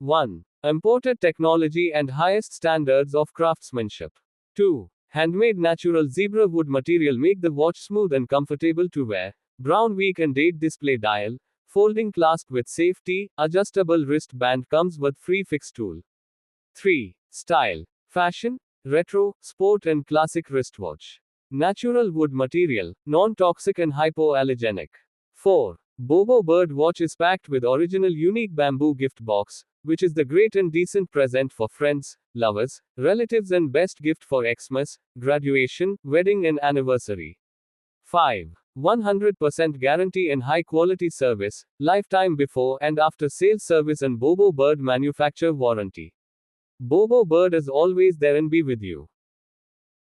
1. Imported technology and highest standards of craftsmanship. 2. Handmade natural zebra wood material make the watch smooth and comfortable to wear. Brown week and date display dial. Folding clasp with safety. Adjustable wristband comes with free fix tool. 3. Style. Fashion, retro, sport and classic wristwatch. Natural wood material, non-toxic and hypoallergenic. 4. BOBO bird watch is packed with original unique bamboo gift box, which is the great and decent present for friends, lovers, relatives and best gift for Xmas, graduation, wedding and anniversary. 5. 100% guarantee and high quality service, lifetime before and after sales service and BOBO bird manufacturer warranty. BOBO bird is always there and be with you.